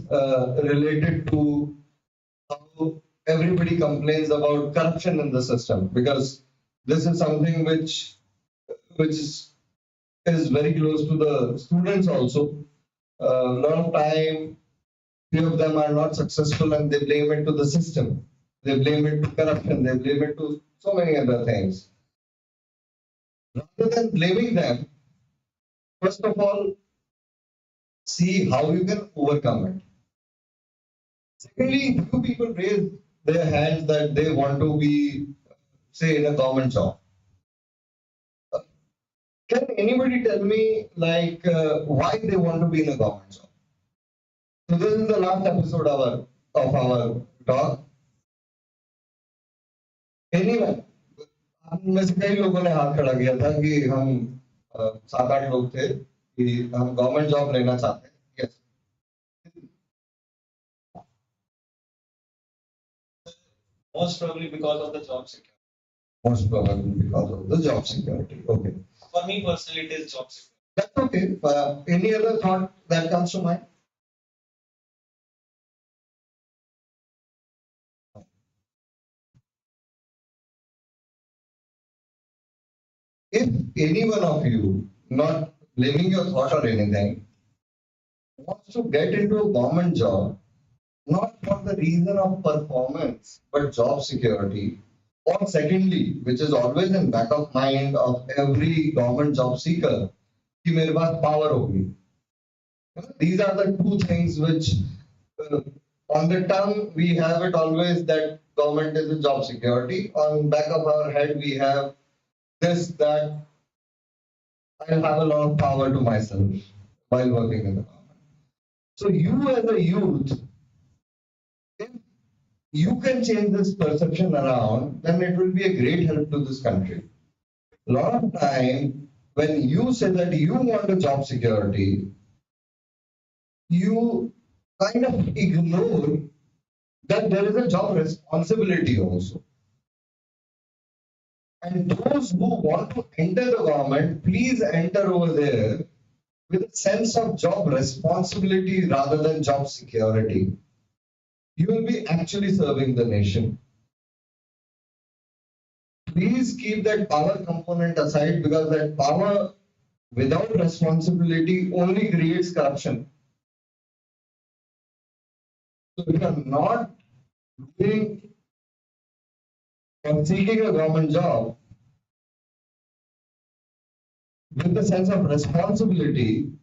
related to how everybody complains about corruption in the system, because this is something which is very close to the students also. A lot of time, few of them are not successful and they blame it to the system. They blame it to corruption. They blame it to so many other things. Rather than blaming them, first of all, see how you can overcome it. Secondly, few people raise their hands that they want to be, say, in a government job. Can anybody tell me, why they want to be in a government job? So this is the last episode of our talk. Anyone? हम में से कई लोगों ने हाथ खड़ा किया था कि हम 7-8 लोग थे कि हम गवर्नमेंट जॉब लेना चाहते हैं. Yes. Most probably because of the job security. Most probably because of the job security. Okay. For me personally, it is job security. That's okay. Any other thought that comes to mind? If any one of you, not blaming your thought or anything, wants to get into a government job, not for the reason of performance, but job security, or secondly, which is always in back of mind of every government job seeker, कि मेरे पास power होगी. These are the two things which on the tongue we have it always that government is a job security. On back of our head we have this, that I'll have a lot of power to myself while working in the government. So you as a youth, if you can change this perception around, then it will be a great help to this country. A lot of time, when you say that you want a job security, you kind of ignore that there is a job responsibility also. And those who want to enter the government, please enter over there with a sense of job responsibility rather than job security, you will be actually serving the nation. Please keep that power component aside, because that power without responsibility only creates corruption. So if you are not doing or seeking a government job with the sense of responsibility,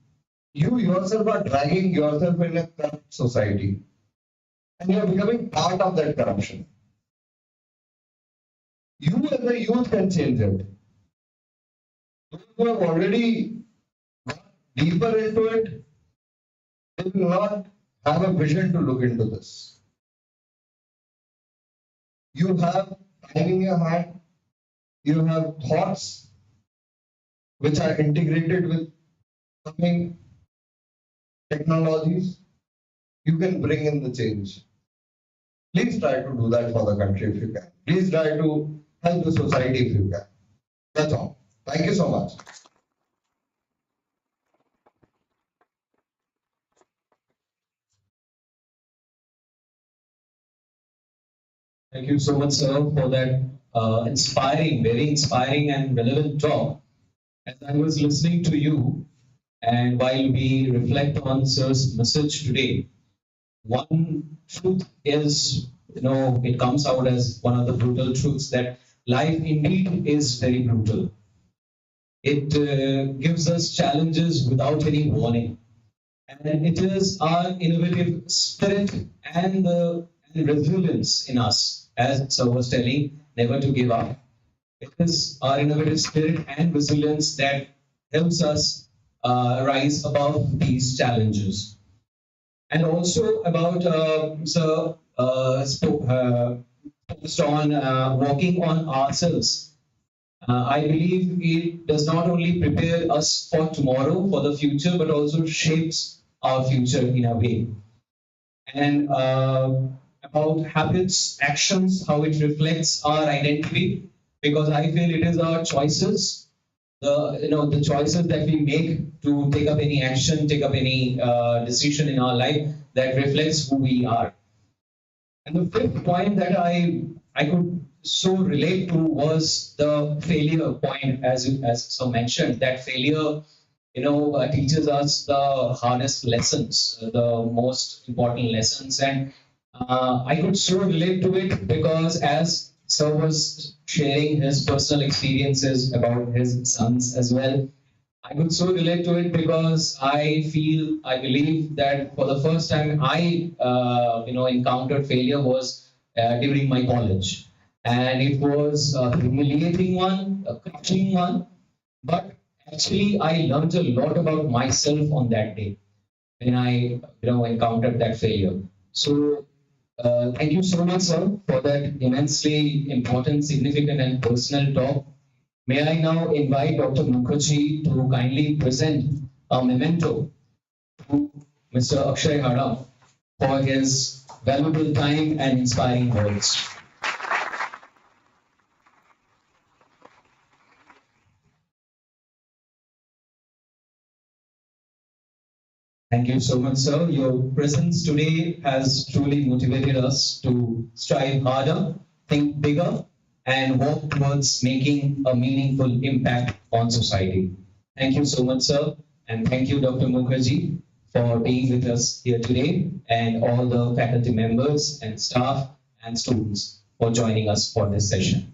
you yourself are dragging yourself in a corrupt society, and you are becoming part of that corruption. You as a youth can change it. Those who have already gone deeper into it, they will not have a vision to look into this. You have time in your hand, you have thoughts which are integrated with coming technologies, you can bring in the change. Please try to do that for the country if you can. Please try to help the society if you can. That's all. Thank you so much. Thank you so much, sir, for that very inspiring and relevant talk. As I was listening to you, and while we reflect on sir's message today, one truth is, it comes out as one of the brutal truths that life indeed is very brutal. It gives us challenges without any warning. And it is our innovative spirit and the resilience in us, as sir was telling, never to give up. It is our innovative spirit and resilience that helps us rise above these challenges. And also about sir focused on working on ourselves. I believe it does not only prepare us for tomorrow, for the future, but also shapes our future in a way. And about habits, actions, how it reflects our identity, because I feel it is our choices, the choices that we make to take up any action, take up any decision in our life that reflects who we are. And the fifth point that I could so relate to was the failure point, as so mentioned, that failure, teaches us the hardest lessons, the most important lessons. And I could so relate to it because as sir was sharing his personal experiences about his sons as well, I could so relate to it because I believe that for the first time I, encountered failure was during my college. And it was a humiliating one, a crushing one, but actually I learned a lot about myself on that day when I, encountered that failure. So thank you so much, sir, for that immensely important, significant, and personal talk. May I now invite Dr. Mukherjee to kindly present a memento to Mr. Akshay Hada for his valuable time and inspiring words. Thank you so much, sir. Your presence today has truly motivated us to strive harder, think bigger, and work towards making a meaningful impact on society. Thank you so much, sir. And thank you, Dr. Mukherjee, for being with us here today, and all the faculty members and staff and students for joining us for this session.